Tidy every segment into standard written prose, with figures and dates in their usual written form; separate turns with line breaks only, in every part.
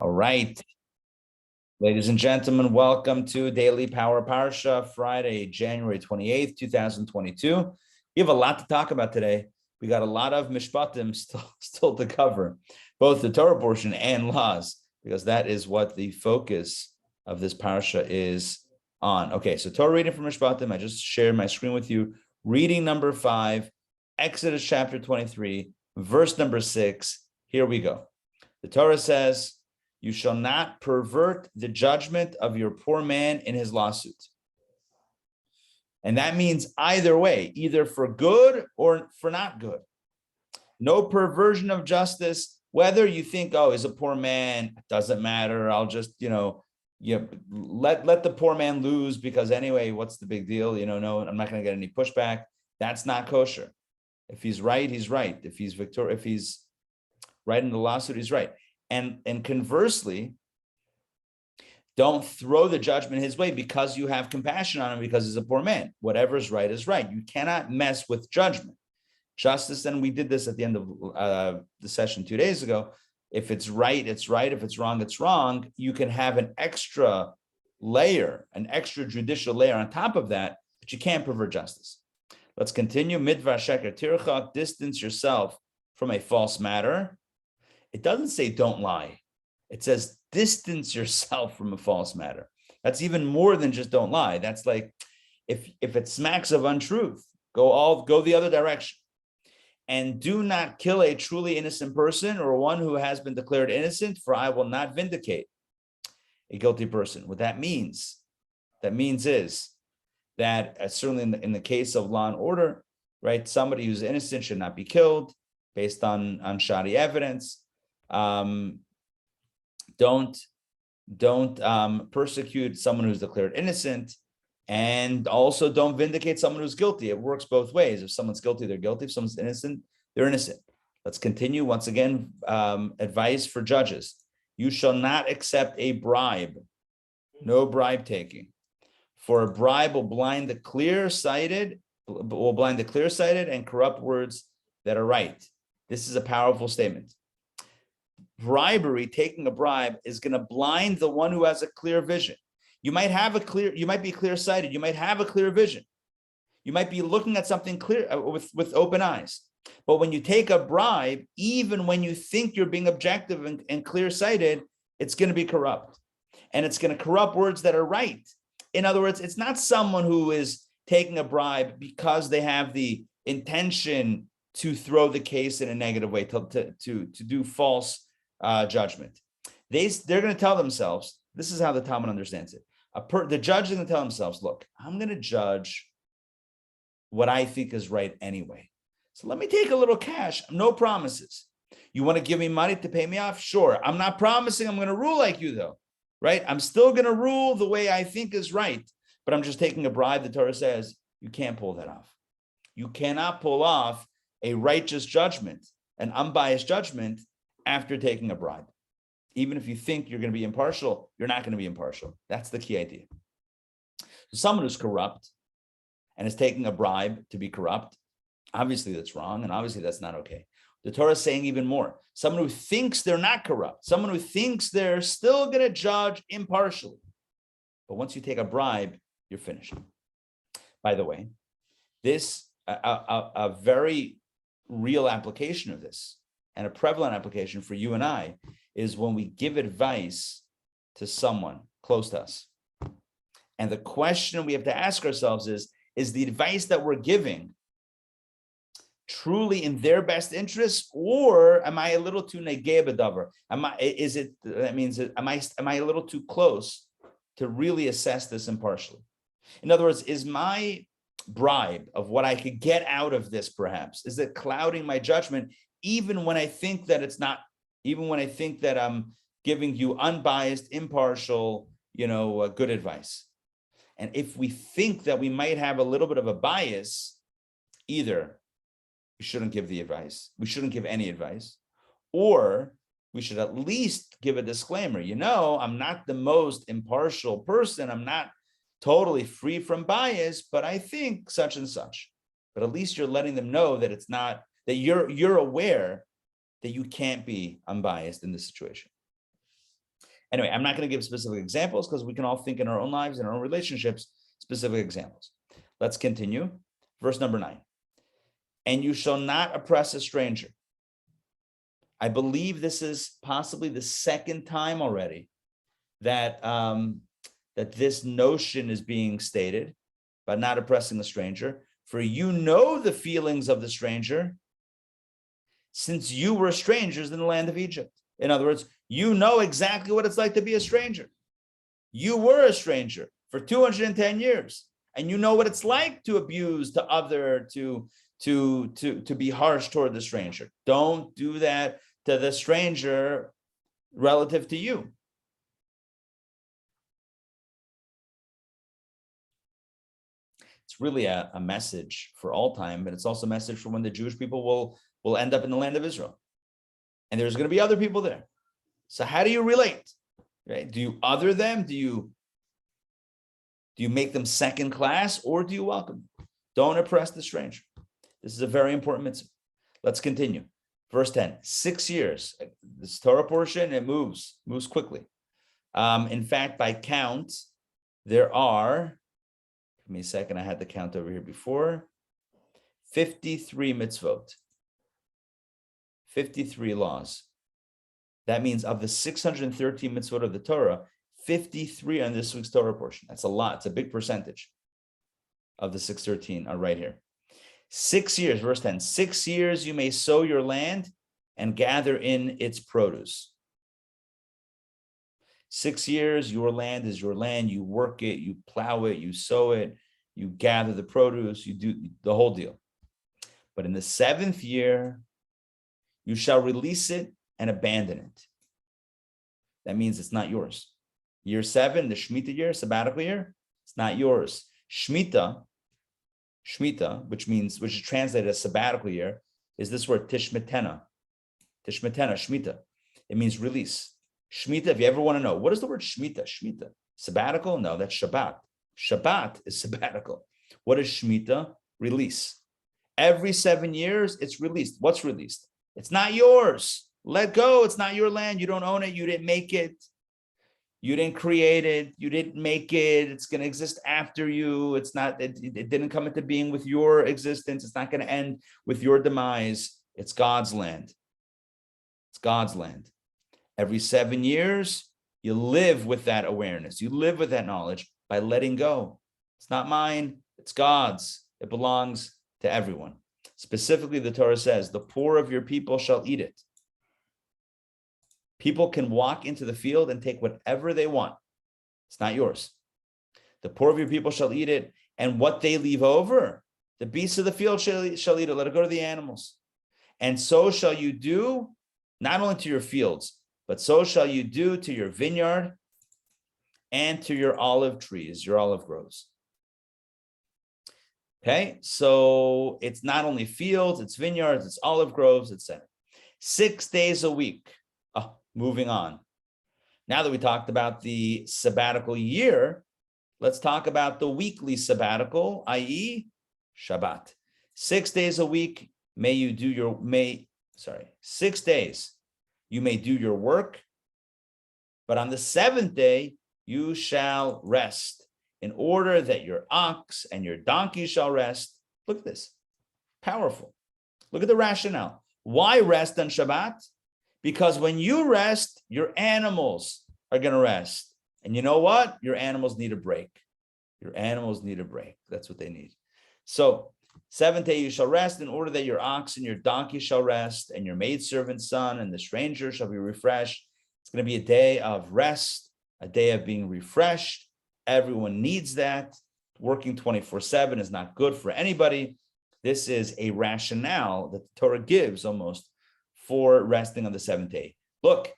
All right, ladies and gentlemen, welcome to Daily Power Parsha, Friday, January 28th, 2022. We have a lot to talk about today. We got a lot of Mishpatim still to cover, both the Torah portion and laws, because that is what the focus of this Parsha is on. Okay, so Torah reading from Mishpatim. I just shared my screen with you. Reading number 5, Exodus chapter 23, verse number 6. Here we go. The Torah says, "You shall not pervert the judgment of your poor man in his lawsuit." And that means either way, either for good or for not good. No perversion of justice, whether you think, oh, he's a poor man, it doesn't matter. I'll just, let the poor man lose because anyway, what's the big deal? No, I'm not going to get any pushback. That's not kosher. If he's right, he's right. If he's right in the lawsuit, he's right. And conversely, don't throw the judgment his way because you have compassion on him because he's a poor man. Whatever is right is right. You cannot mess with judgment. Justice, and we did this at the end of the session 2 days ago. If it's right, it's right. If it's wrong, it's wrong. You can have an extra layer, an extra judicial layer on top of that, but you can't pervert justice. Let's continue. Midvar sheker tircha, distance yourself from a false matter. It doesn't say don't lie. It says distance yourself from a false matter. That's even more than just don't lie. That's like if it smacks of untruth, go the other direction. And do not kill a truly innocent person or one who has been declared innocent, for I will not vindicate a guilty person. What that means is that certainly in the case of law and order, right? Somebody who's innocent should not be killed based on shoddy evidence. Don't persecute someone who's declared innocent, and also don't vindicate someone who's guilty. It works both ways. If someone's guilty, they're guilty. If someone's innocent, they're innocent. Let's continue. Once again, advice for judges. You shall not accept a bribe. No bribe taking. For a bribe will blind the clear-sighted and corrupt words that are right. This is a powerful statement. Bribery, taking a bribe, is going to blind the one who has a clear vision. You might be clear-sighted. You might have a clear vision. You might be looking at something clear with open eyes. But when you take a bribe, even when you think you're being objective and clear-sighted, it's going to be corrupt. And it's going to corrupt words that are right. In other words, it's not someone who is taking a bribe because they have the intention to throw the case in a negative way, to do false judgment. They're going to tell themselves, this is how the Talmud understands it. The judge is going to tell themselves, look, I'm going to judge what I think is right anyway. So let me take a little cash, no promises. You want to give me money to pay me off? Sure. I'm not promising I'm going to rule like you though, right? I'm still going to rule the way I think is right, but I'm just taking a bribe. The Torah says you can't pull that off. You cannot pull off a righteous judgment, an unbiased judgment after taking a bribe. Even if you think you're going to be impartial, you're not going to be impartial. That's the key idea. So someone who's corrupt and is taking a bribe to be corrupt, obviously that's wrong, and obviously that's not okay. The Torah is saying even more. Someone who thinks they're not corrupt, someone who thinks they're still going to judge impartially. But once you take a bribe, you're finished. By the way, this a very real application of this, and a prevalent application for you and I, is when we give advice to someone close to us. And the question we have to ask ourselves is the advice that we're giving truly in their best interest, or am I a little too negeh b'davar? Am I a little too close to really assess this impartially? In other words, is my bribe of what I could get out of this, perhaps, is it clouding my judgment, even when I think that it's not, even when I think that I'm giving you unbiased, impartial, good advice? And if we think that we might have a little bit of a bias, either we shouldn't give the advice, we shouldn't give any advice, or we should at least give a disclaimer. I'm not the most impartial person. I'm not totally free from bias, but I think such and such. But at least you're letting them know that it's not, that you're aware that you can't be unbiased in this situation. Anyway, I'm not going to give specific examples because we can all think in our own lives, in our own relationships, specific examples. Let's continue. Verse number 9. And you shall not oppress a stranger. I believe this is possibly the second time already that, that this notion is being stated, but not oppressing the stranger. For you know the feelings of the stranger, since you were strangers in the land of Egypt. In other words, you know exactly what it's like to be a stranger. You were a stranger for 210 years, and you know what it's like to abuse, to be harsh toward the stranger. Don't do that to the stranger relative to you. It's really a message for all time, but it's also a message for when the Jewish people will end up in the land of Israel. And there's going to be other people there. So how do you relate? Right? Do you other them? Do you make them second class, or do you welcome them? Don't oppress the stranger. This is a very important mitzvah. Let's continue. Verse 10, 6 years. This Torah portion, it moves quickly. In fact, by count, there are, give me a second, I had the count over here before, 53 mitzvot, 53 laws. That means of the 613 mitzvot of the Torah, 53 on this week's Torah portion. That's a lot. It's a big percentage of the 613 are right here. 6 years, verse 10, 6 years you may sow your land and gather in its produce. 6 years, your land is your land. You work it, you plow it, you sow it, you gather the produce, you do the whole deal. But in the 7th year, you shall release it and abandon it. That means it's not yours. Year 7, the Shemitah year, sabbatical year, it's not yours. Shemitah, which is translated as sabbatical year, is this word tishmetena. Shemitah. It means release. Shemitah, if you ever want to know, what is the word Shemitah? Sabbatical? No, that's Shabbat. Shabbat is sabbatical. What is Shemitah? Release. Every 7 years, it's released. What's released? It's not yours. Let go. It's not your land. You don't own it. You didn't make it. You didn't create it. You didn't make it. It's going to exist after you. It's not, it didn't come into being with your existence. It's not going to end with your demise. It's God's land. It's God's land. Every 7 years, you live with that awareness. You live with that knowledge by letting go. It's not mine. It's God's. It belongs to everyone. Specifically, the Torah says, the poor of your people shall eat it. People can walk into the field and take whatever they want. It's not yours. The poor of your people shall eat it, and what they leave over, the beasts of the field shall eat it. Let it go to the animals. And so shall you do, not only to your fields, but so shall you do to your vineyard and to your olive trees, your olive groves. Okay, so it's not only fields, it's vineyards, it's olive groves, etc. 6 days a week. Oh, moving on. Now that we talked about the sabbatical year, let's talk about the weekly sabbatical, i.e. Shabbat. 6 days a week, 6 days, you may do your work, but on the 7th day, you shall rest, in order that your ox and your donkey shall rest. Look at this. Powerful. Look at the rationale. Why rest on Shabbat? Because when you rest, your animals are going to rest. And you know what? Your animals need a break. Your animals need a break. That's what they need. So 7th day you shall rest, in order that your ox and your donkey shall rest, and your maidservant's son and the stranger shall be refreshed. It's going to be a day of rest, a day of being refreshed. Everyone needs that. Working 24/7 is not good for anybody. This is a rationale that the Torah gives almost for resting on the 7th day. Look,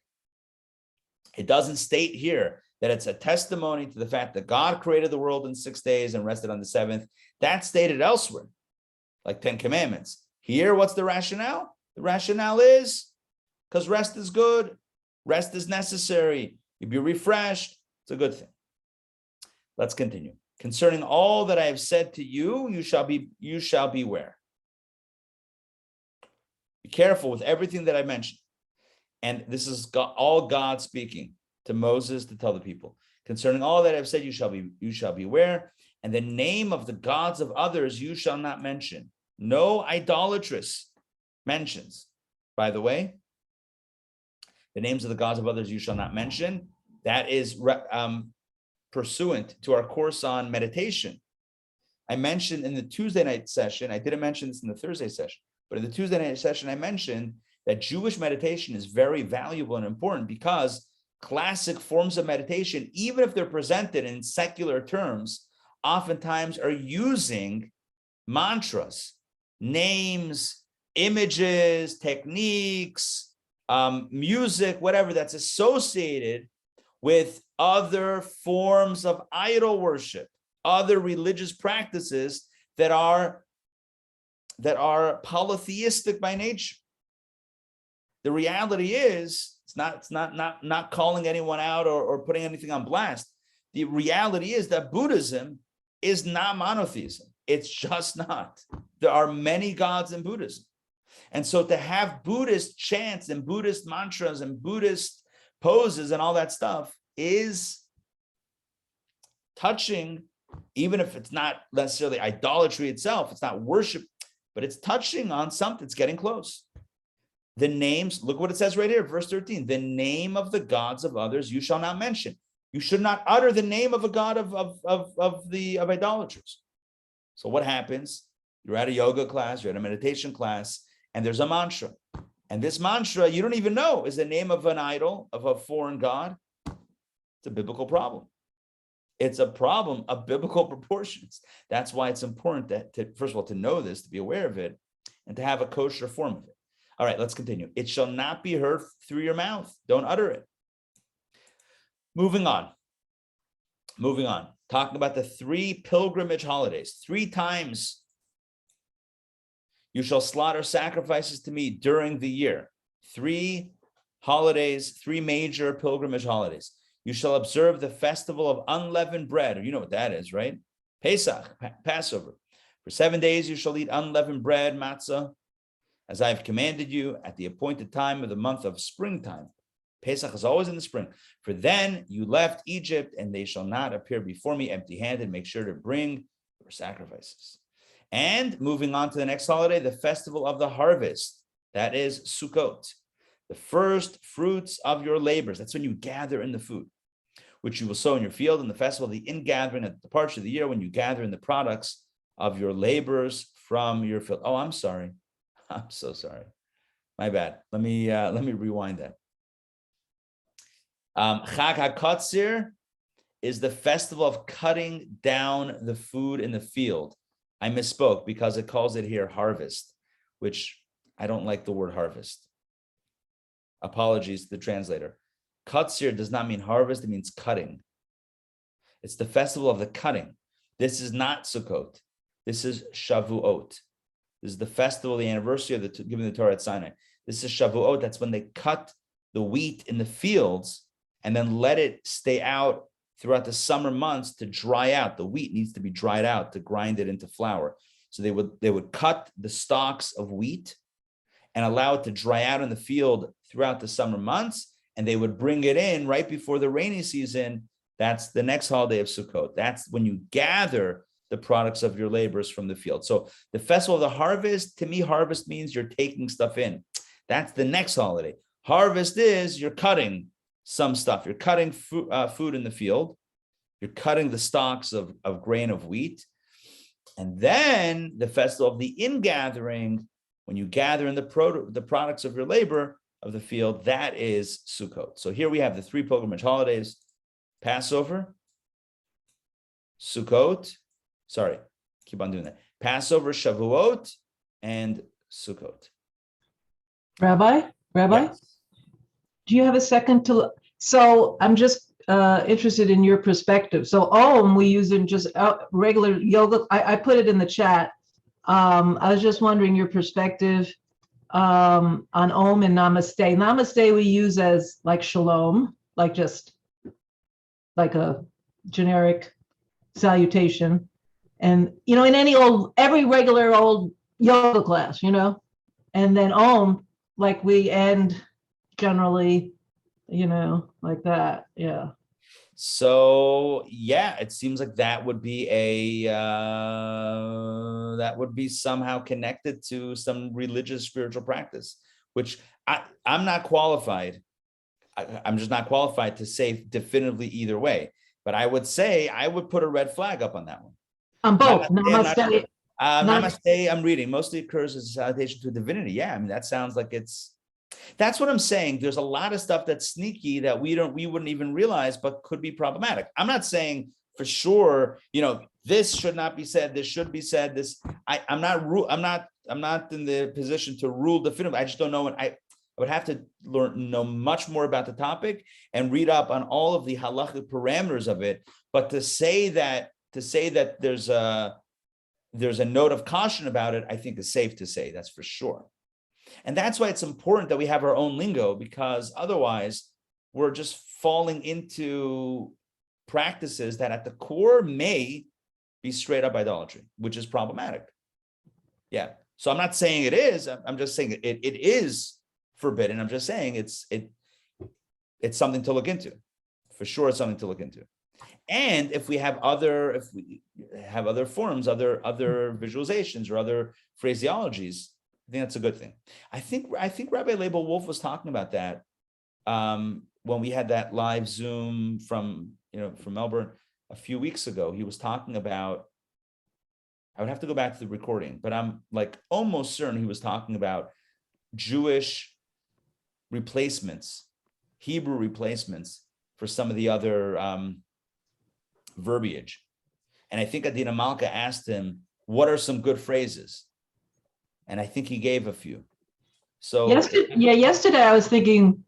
it doesn't state here that it's a testimony to the fact that God created the world in 6 days and rested on the 7th. That's stated elsewhere, like 10 Commandments. Here, what's the rationale? The rationale is because rest is good. Rest is necessary. You'll be refreshed. It's a good thing. Let's continue. Concerning all that I have said to you, you shall beware. Be careful with everything that I mentioned. And this is all God speaking to Moses to tell the people, concerning all that I've said, you shall be aware, and the name of the gods of others you shall not mention. No idolatrous mentions. By the way, the names of the gods of others you shall not mention. That is pursuant to our course on meditation. I mentioned in the Tuesday night session, I didn't mention this in the Thursday session, but in the Tuesday night session, I mentioned that Jewish meditation is very valuable and important because classic forms of meditation, even if they're presented in secular terms, oftentimes are using mantras, names, images, techniques, music, whatever that's associated with other forms of idol worship, other religious practices that are polytheistic by nature. The reality is, it's not calling anyone out or putting anything on blast. The reality is that Buddhism is not monotheism. It's just not. There are many gods in Buddhism. And so to have Buddhist chants and Buddhist mantras and Buddhist poses and all that stuff is touching, even if it's not necessarily idolatry itself, it's not worship, but it's touching on something, it's getting close. The names, look what it says right here, verse 13, the name of the gods of others you shall not mention. You should not utter the name of a god of idolaters. So what happens? You're at a yoga class, you're at a meditation class, and there's a mantra. And this mantra, you don't even know, is the name of an idol, of a foreign god. It's a biblical problem. It's a problem of biblical proportions. That's why it's important that first of all, to know this, to be aware of it, and to have a kosher form of it. All right, let's continue. It shall not be heard through your mouth. Don't utter it. Moving on. Talking about the 3 pilgrimage holidays. 3 times you shall slaughter sacrifices to me during the year. 3 holidays, 3 major pilgrimage holidays. You shall observe the festival of unleavened bread. You know what that is, right? Pesach, Passover. For 7 days you shall eat unleavened bread, matzah, as I have commanded you at the appointed time of the month of springtime. Pesach is always in the spring. For then you left Egypt, and they shall not appear before me empty-handed. Make sure to bring your sacrifices. And moving on to the next holiday, the festival of the harvest. That is Sukkot. The first fruits of your labors. That's when you gather in the food, which you will sow in your field, and the festival of the ingathering at the Parsha of the year, when you gather in the products of your labors from your field. Oh, I'm sorry. I'm so sorry. My bad. Let me rewind that. Chag HaKatzir is the festival of cutting down the food in the field. I misspoke because it calls it here harvest, which I don't like the word harvest. Apologies to the translator. Katzir does not mean harvest, it means cutting. It's the festival of the cutting. This is not Sukkot. This is Shavuot. This is the festival, the anniversary of giving the Torah at Sinai. This is Shavuot. That's when they cut the wheat in the fields and then let it stay out throughout the summer months to dry out. The wheat needs to be dried out to grind it into flour. So they would cut the stalks of wheat and allow it to dry out in the field throughout the summer months, and they would bring it in right before the rainy season. That's the next holiday of Sukkot. That's when you gather the products of your labors from the field. So the festival of the harvest, to me, harvest means you're taking stuff in. That's the next holiday. Harvest is you're cutting some stuff. You're cutting food in the field. You're cutting the stalks of grain of wheat. And then the festival of the ingathering, when you gather in the products of your labor of the field, that is Sukkot. So here we have the 3 pilgrimage holidays: Passover, Sukkot, keep on doing that. Passover, Shavuot, and Sukkot.
Rabbi,
Yes.
do you have a second to? So I'm just interested in your perspective. So Om, we use in just regular yoga. I put it in the chat. I was just wondering your perspective on Om and Namaste. Namaste we use as like shalom, like just like a generic salutation. And, in every regular old yoga class, and then Om, like we end generally like that. Yeah.
So yeah, it seems like that would be somehow connected to some religious spiritual practice, which I'm not qualified. I'm just not qualified to say definitively either way. But I would say I would put a red flag up on that one.
On both.
Namaste, I'm not sure.
Namaste.
Namaste, I'm reading, mostly occurs as a salutation to divinity. Yeah, I mean, that sounds like that's what I'm saying. There's a lot of stuff that's sneaky that we wouldn't even realize, but could be problematic. I'm not saying for sure, this should not be said, this should be said, I'm not in the position to rule definitively. I just don't know. And I would have to know much more about the topic and read up on all of the halachic parameters of it. But to say that there's a note of caution about it, I think is safe to say, that's for sure. And that's why it's important that we have our own lingo, because otherwise we're just falling into practices that at the core may be straight up idolatry, which is problematic. Yeah. So I'm not saying it is, I'm just saying it is forbidden. I'm just saying it's something to look into. For sure, it's something to look into. And if we have other forms, other visualizations or other phraseologies, I think that's a good thing. I think Rabbi Label Wolf was talking about that when we had that live Zoom from Melbourne a few weeks ago. He was talking about, I would have to go back to the recording, but I'm like almost certain he was talking about Jewish replacements, Hebrew replacements for some of the other verbiage. And I think Adina Malka asked him, what are some good phrases? And I think he gave a few. So
yesterday I was thinking,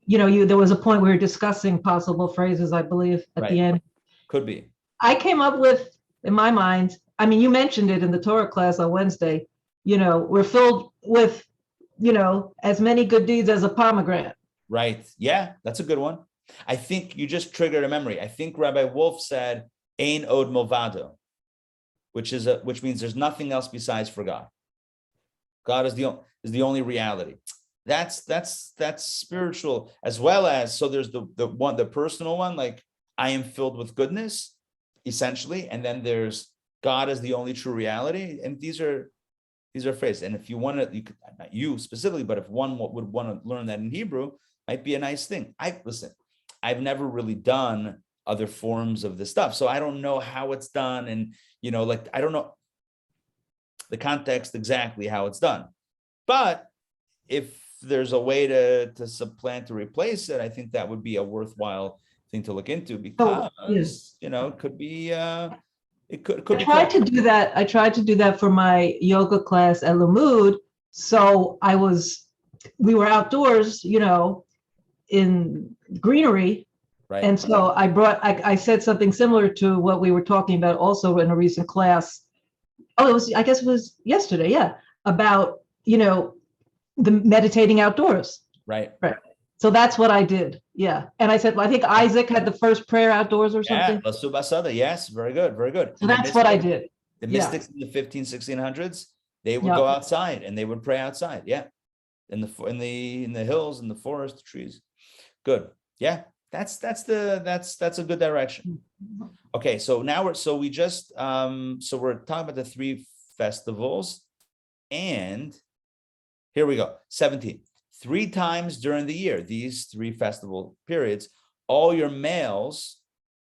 there was a point we were discussing possible phrases, I believe, at the end.
Could be.
I came up with, in my mind, I mean, you mentioned it in the Torah class on Wednesday, we're filled with, as many good deeds as a pomegranate.
Right. Yeah, that's a good one. I think you just triggered a memory. I think Rabbi Wolf said, Ein od movado, which means there's nothing else besides for God. God is the only reality. That's spiritual, as well as, so there's the personal one, like I am filled with goodness, essentially, and then there's God is the only true reality, and these are phrases. And if you want to, not you specifically, but if one would want to learn that in Hebrew, might be a nice thing. I've never really done other forms of this stuff, so I don't know how it's done, and I don't know the context exactly how it's done. But if there's a way to supplant or replace it, I think that would be a worthwhile thing to look into, because it could be it could
I tried to do that. I tried to do that for my yoga class at Lamud. So we were outdoors, in greenery.
Right.
And so I said something similar to what we were talking about also in a recent class. I guess it was yesterday. Yeah. About, the meditating outdoors.
Right.
So that's what I did. Yeah. And I said, well, I think Isaac had the first prayer outdoors or something.
Yeah, Lasubasada. Yes. Very good. Very good.
So that's what I did.
The mystics in the 1600s, they would go outside and they would pray outside. Yeah. In the hills, in the forest, the trees. Good. Yeah. That's a good direction. Okay. So now we're talking about the 3 festivals, and here we go. 17. 3 times during the year, these 3 festival periods, all your males,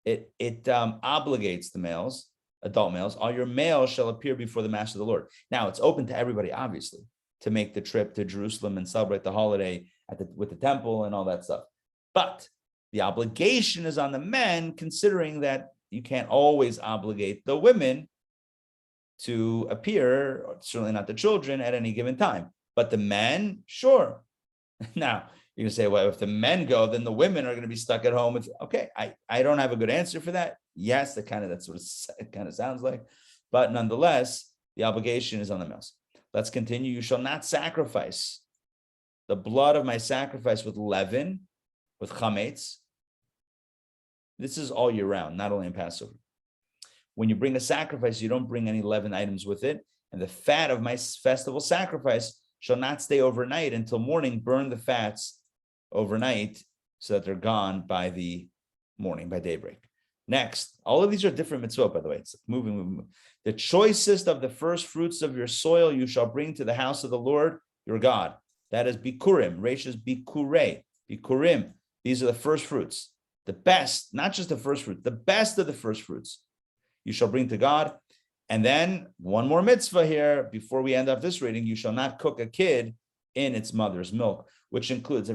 it obligates the males, adult males, all your males shall appear before the Master of the Lord. Now it's open to everybody, obviously, to make the trip to Jerusalem and celebrate the holiday with the temple and all that stuff. But the obligation is on the men, considering that you can't always obligate the women to appear, certainly not the children, at any given time. But the men, sure. Now, you're going to say, well, if the men go, then the women are going to be stuck at home. Okay, I don't have a good answer for that. Yes, that's what it kind of sounds like. But nonetheless, the obligation is on the males. Let's continue. You shall not sacrifice the blood of my sacrifice with leaven, with chametz. This is all year round, not only in Passover. When you bring a sacrifice, you don't bring any leavened items with it. And the fat of my festival sacrifice shall not stay overnight until morning. Burn the fats overnight so that they're gone by the morning, by daybreak. Next, all of these are different mitzvot, by the way. It's moving. The choicest of the first fruits of your soil you shall bring to the house of the Lord your God. That is bikurim. Resh is bikurei. Bikurim. These are the first fruits. The best, not just the first fruit, the best of the first fruits you shall bring to God. And then one more mitzvah here before we end up this reading: you shall not cook a kid in its mother's milk, which includes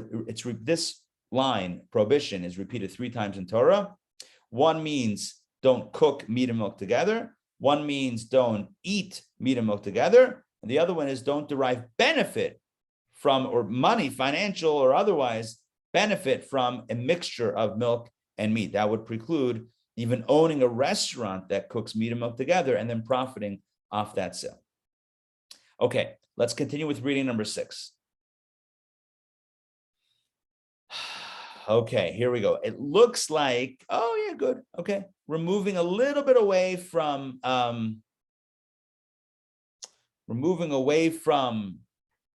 this line, prohibition, is repeated 3 times in Torah. One means don't cook meat and milk together. One means don't eat meat and milk together. And the other one is don't derive benefit from, or money, financial or otherwise, benefit from a mixture of milk and meat. That would preclude even owning a restaurant that cooks meat and milk together and then profiting off that sale. Okay, let's continue with reading number 6. Okay, here we go. It looks like, oh yeah, good. Okay, we're moving a little bit away from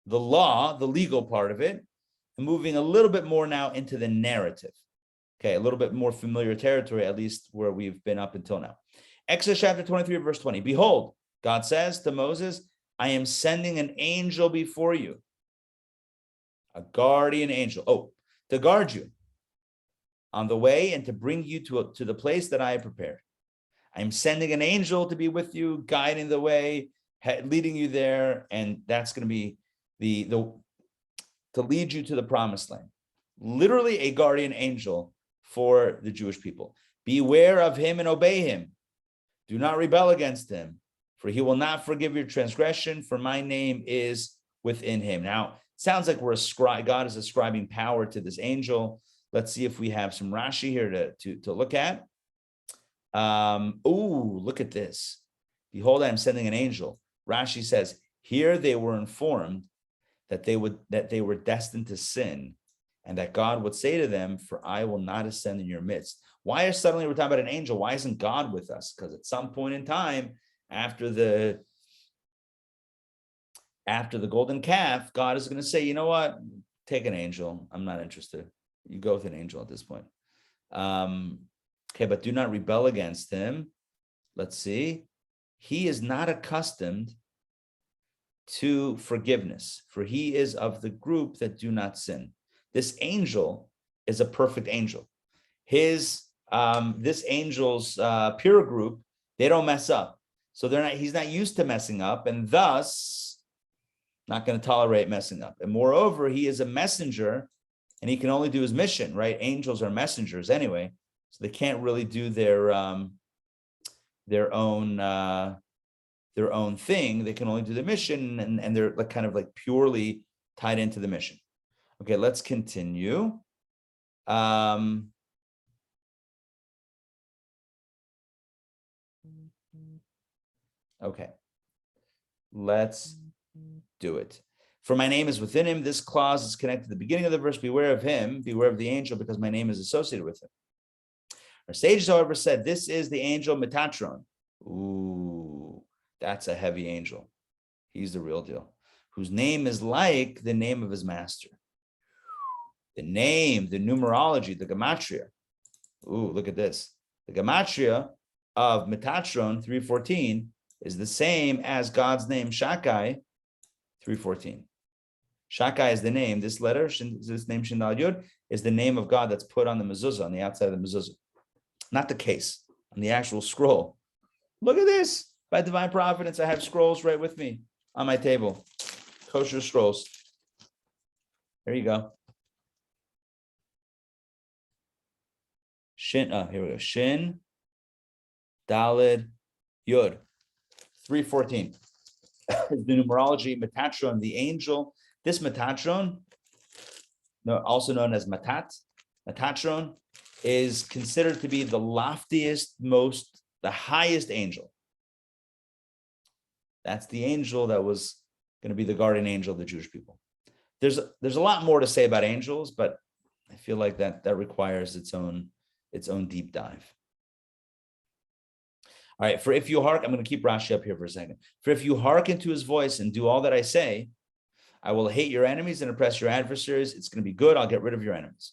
the law, the legal part of it, and moving a little bit more now into the narrative. Okay, a little bit more familiar territory, at least where we've been up until now. Exodus chapter 23, verse 20. Behold, God says to Moses, I am sending an angel before you, a guardian angel, to guard you on the way and to bring you to the place that I have prepared. I'm sending an angel to be with you, guiding the way, leading you there, and that's going to be to lead you to the promised land. Literally a guardian angel for the Jewish people. Beware of him and obey him. Do not rebel against him, for he will not forgive your transgression, for my name is within him. Now, it sounds like God is ascribing power to this angel. Let's see if we have some Rashi here to look at. Look at this. Behold, I am sending an angel. Rashi says, here they were informed that they were destined to sin, and that God would say to them, for I will not ascend in your midst. Why is suddenly we're talking about an angel? Why isn't God with us? Because at some point in time, after the golden calf, God is going to say, you know what? Take an angel. I'm not interested. You go with an angel at this point. Okay, but do not rebel against him. Let's see. He is not accustomed to forgiveness, for he is of the group that do not sin. This angel is a perfect angel. This angel's peer group, they don't mess up. So he's not used to messing up, and thus not going to tolerate messing up. And moreover, he is a messenger, and he can only do his mission, right? Angels are messengers anyway, so they can't really do their own thing. They can only do the mission, and they're kind of like purely tied into the mission. Okay, let's continue. Okay, let's do it. For my name is within him. This clause is connected to the beginning of the verse. Beware of him, beware of the angel, because my name is associated with him. Our sages, however, said this is the angel Metatron. Ooh, that's a heavy angel. He's the real deal. Whose name is like the name of his master. The name, the numerology, the gematria. Ooh, look at this. The gematria of Metatron 314 is the same as God's name Shakai 314. Shakai is the name. This letter, this name Shin Dal Yud, is the name of God that's put on the mezuzah, on the outside of the mezuzah. Not the case, on the actual scroll. Look at this. By divine providence, I have scrolls right with me on my table. Kosher scrolls. There you go. Shin, here we go. Shin, Daled, Yud, 314. The numerology, Metatron, the angel. This Metatron, also known as Metatron, is considered to be the loftiest, the highest angel. That's the angel that was going to be the guardian angel of the Jewish people. There's a lot more to say about angels, but I feel like that requires its own deep dive. All right, for if you hearken, I'm going to keep Rashi up here for a second. For if you hearken to his voice and do all that I say, I will hate your enemies and oppress your adversaries. It's going to be good. I'll get rid of your enemies.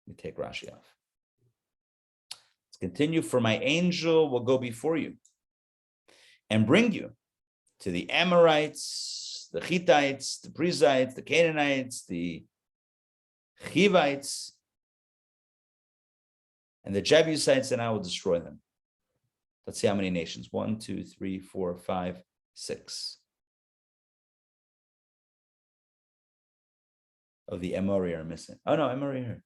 We take Rashi off. Let's continue. For my angel will go before you and bring you to the Amorites, the Hittites, the Perizzites, the Canaanites, the Hivites, and the Jebusites, and I will destroy them. Let's see how many nations. 1, 2, 3, 4, 5, 6. Oh, the Amori are missing. Oh no, Amori here.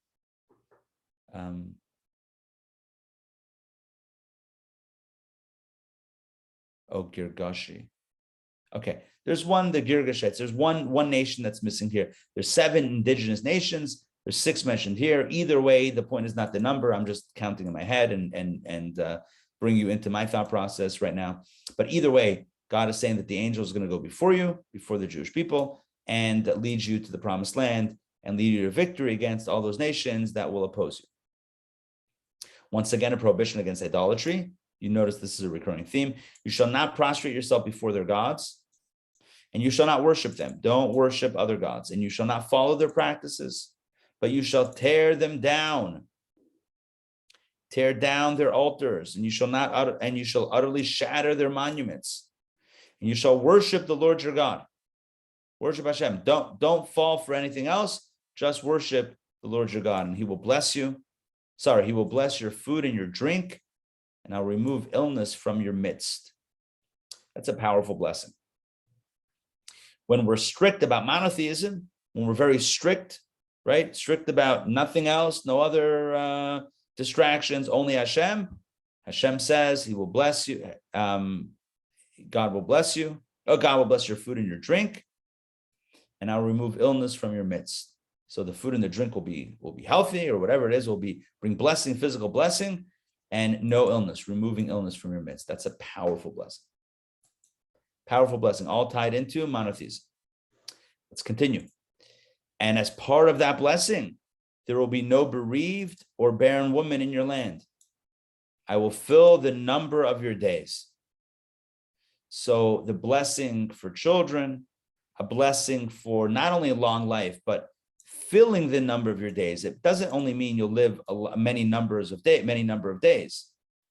Girgashi. Okay, there's one, the Girgashites. There's one nation that's missing here. There's 7 indigenous nations. There's 6 mentioned here. Either way, the point is not the number. I'm just counting in my head and bring you into my thought process right now. But either way, God is saying that the angel is going to go before you, before the Jewish people, and lead you to the promised land and lead you to victory against all those nations that will oppose you. Once again, a prohibition against idolatry. You notice this is a recurring theme. You shall not prostrate yourself before their gods, and you shall not worship them. Don't worship other gods, and you shall not follow their practices, but you shall tear them down. Tear down their altars, and you shall utterly shatter their monuments, and you shall worship the Lord your God. Worship Hashem. Don't fall for anything else. Just worship the Lord your God, and He will bless you. He will bless your food and your drink, and I'll remove illness from your midst. That's a powerful blessing. When we're strict about monotheism, when we're very strict, right? Strict about nothing else, no other distractions, only Hashem. Hashem says He will bless you. God will bless you. Oh, God will bless your food and your drink, and I'll remove illness from your midst. So the food and the drink will be healthy, or whatever it is, will bring blessing, physical blessing, and no illness, removing illness from your midst. That's a powerful blessing. Powerful blessing, all tied into monotheism. Let's continue. And as part of that blessing, there will be no bereaved or barren woman in your land. I will fill the number of your days. So the blessing for children, a blessing for not only a long life, but filling the number of your days. It doesn't only mean you'll live many number of days,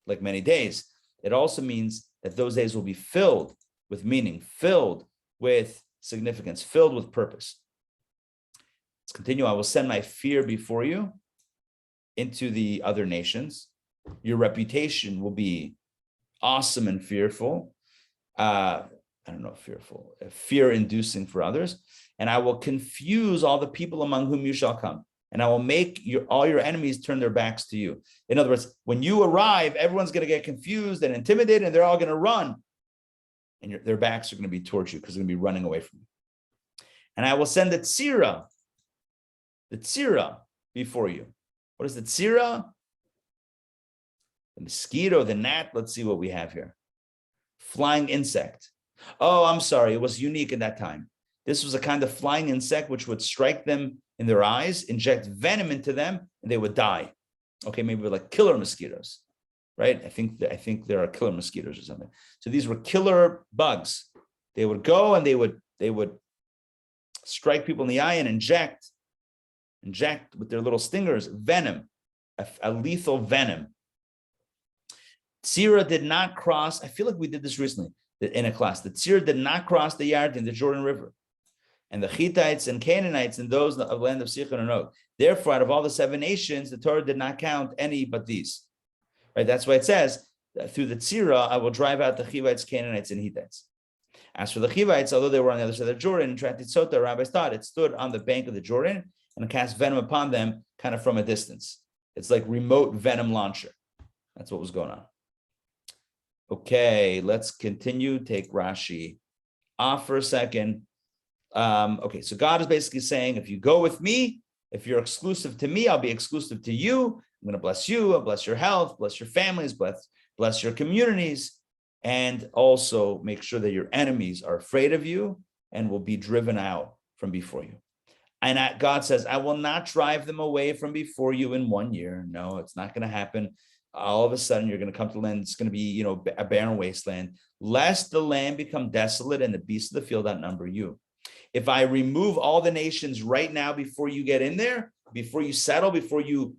like many days. It also means that those days will be filled with meaning, filled with significance, filled with purpose. Let's continue. I will send my fear before you into the other nations. Your reputation will be awesome and fearful. Fear-inducing for others. And I will confuse all the people among whom you shall come. And I will make all your enemies turn their backs to you. In other words, when you arrive, everyone's going to get confused and intimidated, and they're all going to run. And their backs are going to be towards you because they're going to be running away from you. And I will send the tzira before you. What is the tzira? The mosquito, the gnat. Let's see what we have here. Flying insect. Oh, I'm sorry. It was unique at that time. This was a kind of flying insect which would strike them in their eyes, inject venom into them, and they would die. Okay, maybe like killer mosquitoes, right? I think there are killer mosquitoes or something. So these were killer bugs. They would go and they would strike people in the eye and inject with their little stingers venom, a lethal venom. Tzira did not cross. I feel like we did this recently in a class. The Tzira did not cross the Yarden, the Jordan River, and the Hittites and Canaanites and those of the land of Sichon and Og. Therefore, out of all the 7 nations, the Torah did not count any but these. Right? That's why it says through the Tzira, I will drive out the Hivites, Canaanites, and Hittites. As for the Hivites, although they were on the other side of the Jordan, in Trat Sota, rabbis thought it stood on the bank of the Jordan and cast venom upon them, kind of from a distance. It's like remote venom launcher. That's what was going on. Okay, let's continue. Take Rashi off for a second. Okay, so God is basically saying, if you go with me, if you're exclusive to me, I'll be exclusive to you. I'm going to bless you. I'll bless your health, bless your families, bless your communities, and also make sure that your enemies are afraid of you and will be driven out from before you. And God says, I will not drive them away from before you in 1 year. No, it's not going to happen. All of a sudden, you're going to come to the land. It's going to be, a barren wasteland, lest the land become desolate and the beasts of the field outnumber you. If I remove all the nations right now before you get in there, before you settle, before you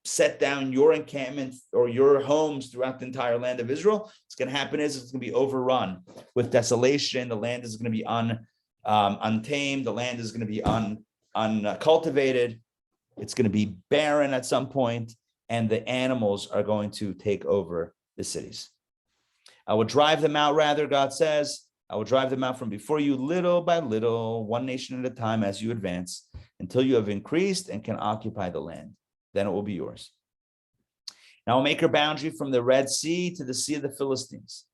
set down your encampment or your homes throughout the entire land of Israel, what's going to happen is it's going to be overrun with desolation. The land is going to be untamed. The land is going to be uncultivated. It's going to be barren at some point, and the animals are going to take over the cities. I will drive them out, rather, God says. I will drive them out from before you little by little, one nation at a time as you advance, until you have increased and can occupy the land. Then it will be yours. Now I'll make your boundary from the Red Sea to the Sea of the Philistines,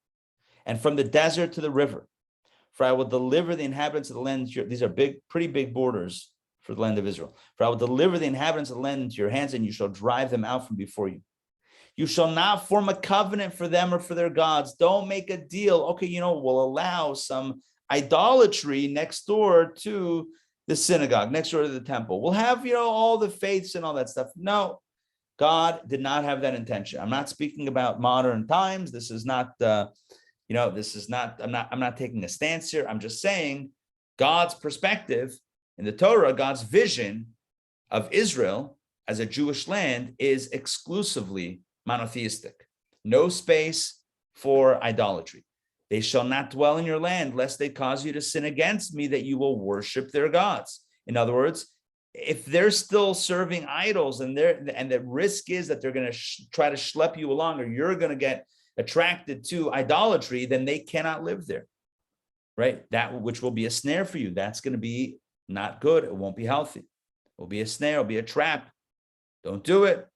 and from the desert to the river. For I will deliver the inhabitants of the land. These are pretty big borders for the land of Israel. For I will deliver the inhabitants of the land into your hands, and you shall drive them out from before you. You shall not form a covenant for them or for their gods. Don't make a deal. Okay, we'll allow some idolatry next door to the synagogue, next door to the temple. We'll have, all the faiths and all that stuff. No, God did not have that intention. I'm not speaking about modern times. This is not, I'm not taking a stance here. I'm just saying God's perspective in the Torah, God's vision of Israel as a Jewish land is exclusively monotheistic. No space for idolatry. They shall not dwell in your land, lest they cause you to sin against me, that you will worship their gods. In other words, if they're still serving idols and the risk is that they're going to try to schlep you along, or you're going to get attracted to idolatry, then they cannot live there, right? That which will be a snare for you. That's going to be not good. It won't be healthy. It will be a snare. It'll be a trap. Don't do it.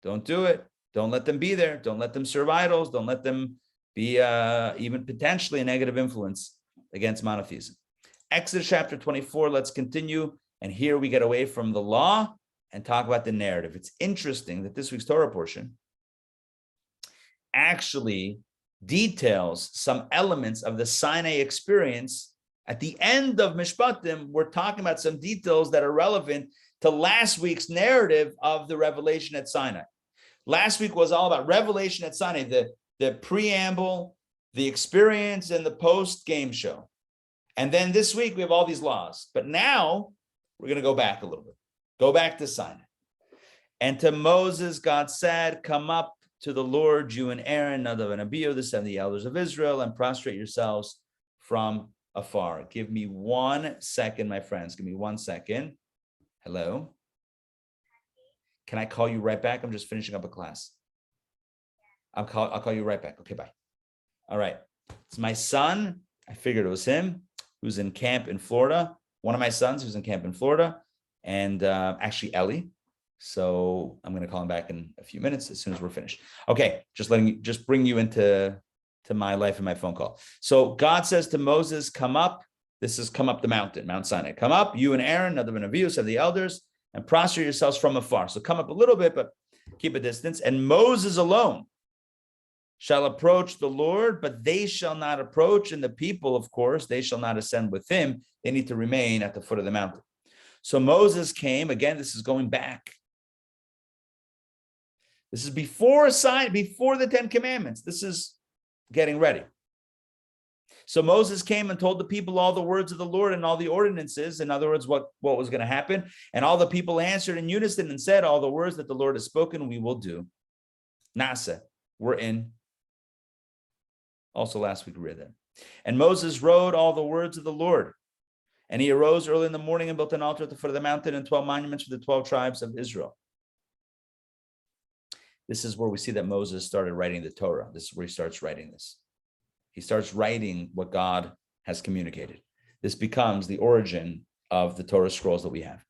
Don't do it. Don't let them be there. Don't let them serve idols. Don't let them be even potentially a negative influence against monotheism. Exodus chapter 24, let's continue. And here we get away from the law and talk about the narrative. It's interesting that this week's Torah portion actually details some elements of the Sinai experience. At the end of Mishpatim, we're talking about some details that are relevant to last week's narrative of the revelation at Sinai. Last week was all about revelation at Sinai, the preamble, the experience, and the post-game show. And then this week, we have all these laws. But now, we're going to go back a little bit. Go back to Sinai. And to Moses, God said, come up to the Lord, you and Aaron, Nadav and Abihu, the 70 elders of Israel, and prostrate yourselves from afar. Give me 1 second, my friends. Give me 1 second. Hello? Can I call you right back? I'm just finishing up a class. I'll call you right back. Okay, bye. All right. It's my son. I figured it was him who's in camp in Florida. One of my sons who's in camp in Florida, and actually Ellie. So I'm going to call him back in a few minutes as soon as we're finished. Okay, just bring you into my life and my phone call. So God says to Moses, come up. This is come up the mountain, Mount Sinai. Come up, you and Aaron, Nadav and Abihu, of the elders, and prostrate yourselves from afar. So come up a little bit, but keep a distance. And Moses alone shall approach the Lord, but they shall not approach. And the people, of course, they shall not ascend with him. They need to remain at the foot of the mountain. So Moses came. Again, this is going back. This is before the 10 Commandments. This is getting ready. So Moses came and told the people all the words of the Lord and all the ordinances. In other words, what was going to happen. And all the people answered in unison and said, all the words that the Lord has spoken, we will do. Nasa, we're in. Also last week we read that. And Moses wrote all the words of the Lord. And he arose early in the morning and built an altar at the foot of the mountain and 12 monuments for the 12 tribes of Israel. This is where we see that Moses started writing the Torah. This is where he starts writing this. He starts writing what God has communicated. This becomes the origin of the Torah scrolls that we have.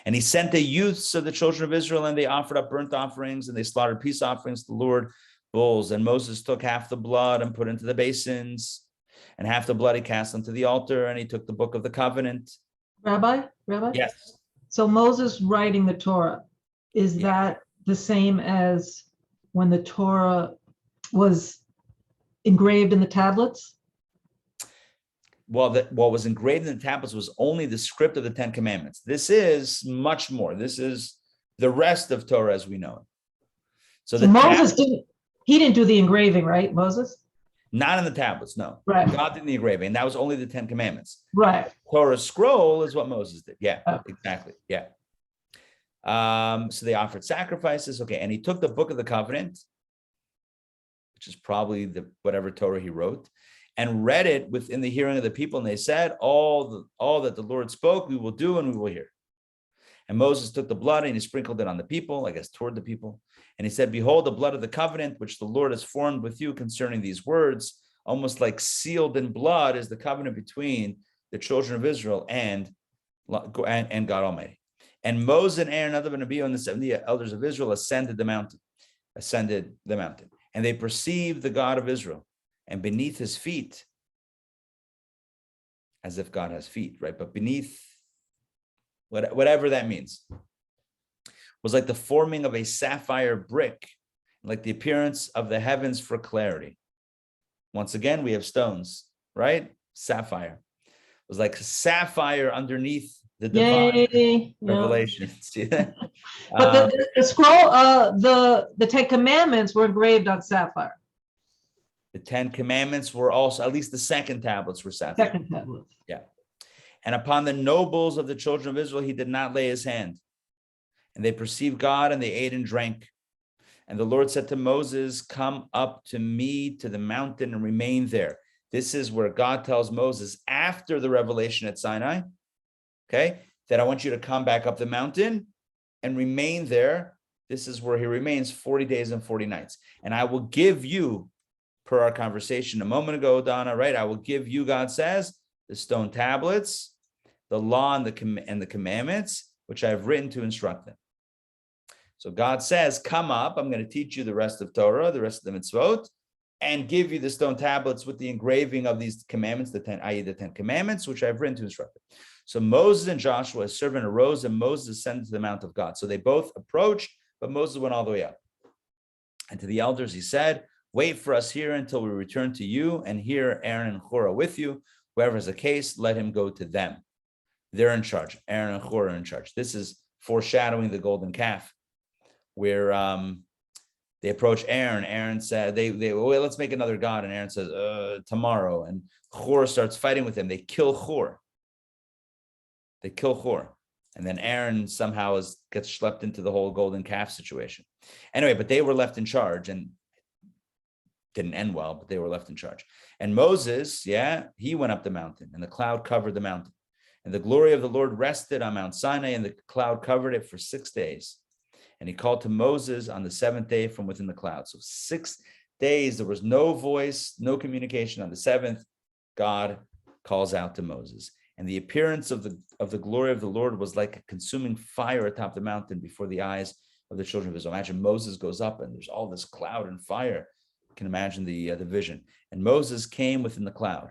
And he sent the youths of the children of Israel, and they offered up burnt offerings, and they slaughtered peace offerings to the Lord, bulls. And Moses took half the blood and put into the basins, and half the blood he cast onto the altar, and he took the book of the covenant.
Rabbi?
Yes.
So Moses writing the Torah, is that the same as when the Torah was engraved in the tablets?
Well, what was engraved in the tablets was only the script of the 10 Commandments. This is much more. This is the rest of Torah as we know it.
So Moses didn't do the engraving, right, Moses?
Not in the tablets, no.
Right.
God did the engraving, and that was only the 10 Commandments.
Right.
Torah scroll is what Moses did. Yeah,
Oh.
Exactly. Yeah. So they offered sacrifices. Okay, and he took the book of the covenant, which is probably the whatever Torah he wrote, and read it within the hearing of the people. And they said, all that the Lord spoke, we will do and we will hear. And Moses took the blood and he sprinkled it on the people, I guess toward the people. And he said, behold, the blood of the covenant, which the Lord has formed with you concerning these words, almost like sealed in blood is the covenant between the children of Israel and God Almighty. And Moses and Aaron, other than Rabbi, and the 70 elders of Israel ascended the mountain. And they perceived the God of Israel, and beneath his feet, as if God has feet, right? But beneath, whatever that means, was like the forming of a sapphire brick, like the appearance of the heavens for clarity. Once again, we have stones, right? Sapphire. It was like sapphire underneath the divine revelation. See that?
But the scroll, the 10 Commandments were engraved on sapphire.
The 10 Commandments were also, at least the second tablets were sapphire.
Second tablet.
Yeah. And upon the nobles of the children of Israel, he did not lay his hand. And they perceived God, and they ate and drank. And the Lord said to Moses, come up to me to the mountain and remain there. This is where God tells Moses after the revelation at Sinai, okay, that I want you to come back up the mountain and remain there. This is where he remains 40 days and 40 nights. And I will give you, per our conversation a moment ago, Donna, right? I will give you, God says, the stone tablets, the law and the commandments, which I have written to instruct them. So God says, come up, I'm going to teach you the rest of Torah, the rest of the mitzvot, and give you the stone tablets with the engraving of these commandments, the 10 commandments, which I've written to instruct them. So Moses and Joshua, his servant, arose, and Moses ascended to the mount of God. So they both approached, but Moses went all the way up. And to the elders, he said, wait for us here until we return to you, and here Aaron and Hur are with you. Whoever has a case, let him go to them. They're in charge. Aaron and Hur are in charge. This is foreshadowing the golden calf, where they approach Aaron. Aaron said, well, let's make another god. And Aaron says, tomorrow. And Hur starts fighting with him. They kill Hur. And then Aaron somehow gets schlepped into the whole golden calf situation. Anyway, but they were left in charge, and didn't end well, but they were left in charge. And Moses, he went up the mountain, and the cloud covered the mountain. And the glory of the Lord rested on Mount Sinai, and the cloud covered it for 6 days. And he called to Moses on the 7th day from within the cloud. So 6 days, there was no voice, no communication. On the 7th, God calls out to Moses. And the appearance of the glory of the Lord was like a consuming fire atop the mountain before the eyes of the children of Israel. Imagine Moses goes up and there's all this cloud and fire. You can imagine the vision. And Moses came within the cloud,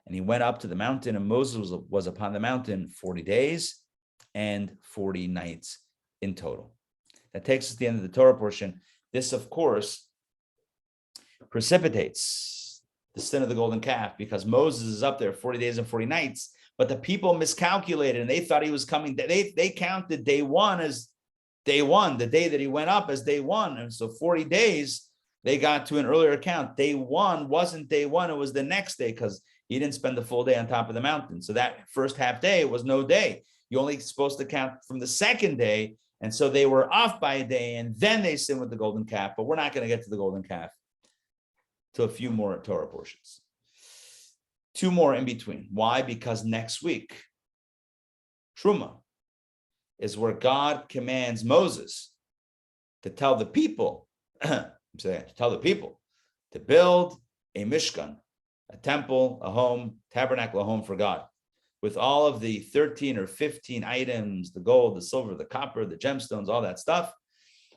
and he went up to the mountain, and Moses was upon the mountain 40 days and 40 nights in total. That takes us to the end of the Torah portion. This, of course, precipitates the sin of the golden calf, because Moses is up there 40 days and 40 nights, but the people miscalculated, and they thought he was coming. They counted day one as day one, the day that he went up as day one. And so 40 days, they got to an earlier count. Day one wasn't day one, it was the next day, because he didn't spend the full day on top of the mountain. So that first half day was no day. You're only supposed to count from the second day. And so they were off by a day, and then they sinned with the golden calf. But we're not going to get to the golden calf till a few more Torah portions. 2 more in between. Why? Because next week, Truma is where God commands Moses to tell the people, to build a Mishkan, a temple, a home, tabernacle, a home for God, with all of the 13 or 15 items, the gold, the silver, the copper, the gemstones, all that stuff,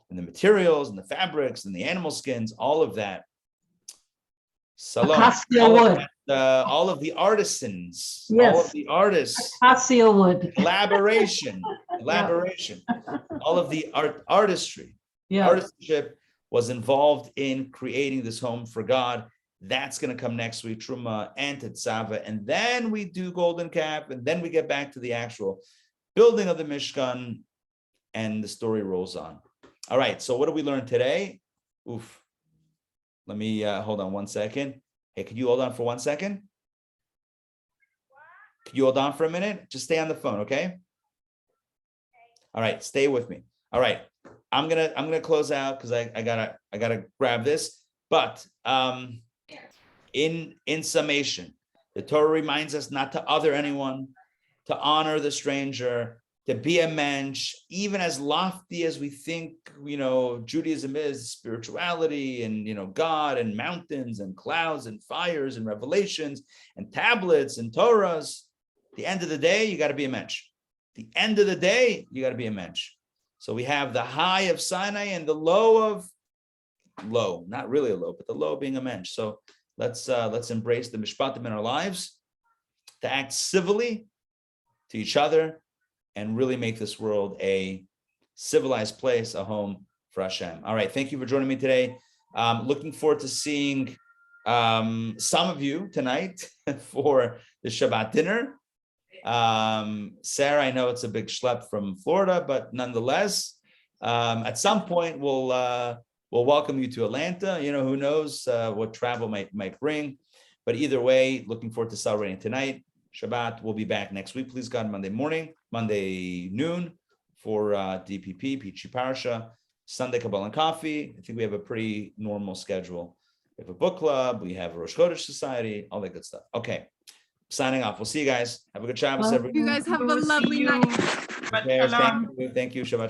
and the materials and the fabrics and the animal skins, all of that. Salon, all of the artisans,
yes.
all of the artists,
Acacia wood,
elaboration, all of the artistry, artisanship was involved in creating this home for God. That's going to come next week, Truma and Tetzava, and then we do golden calf, and then we get back to the actual building of the Mishkan, and the story rolls on. All right, so what did we learn today? Let me hold on 1 second. Hey, could you hold on for 1 second? Could you hold on for a minute? Just stay on the phone, okay? All right, stay with me. All right, I'm gonna close out because I gotta grab this. But in summation, the Torah reminds us not to other anyone, to honor the stranger, to be a mensch, even as lofty as we think, Judaism is, spirituality and, God and mountains and clouds and fires and revelations and tablets and Torahs. At the end of the day, you got to be a mensch. The end of the day, you got to be a mensch. So we have the high of Sinai and the low, not really a low, but the low being a mensch. So let's embrace the Mishpatim in our lives, to act civilly to each other, and really make this world a civilized place, a home for Hashem. All right, thank you for joining me today. Looking forward to seeing some of you tonight for the Shabbat dinner. Sarah, I know it's a big schlep from Florida, but nonetheless, at some point we'll welcome you to Atlanta. Who knows what travel might bring, but either way, looking forward to celebrating tonight. Shabbat, we'll be back next week, please God, Monday noon for DPP, Peachy Parsha, Sunday Kabbalah and Coffee. I think we have a pretty normal schedule. We have a book club, we have a Rosh Chodesh Society, all that good stuff. Okay, signing off. We'll see you guys. Have a good Shabbos, everyone.
You guys have a lovely night.
Thank you. Shabbat Shalom.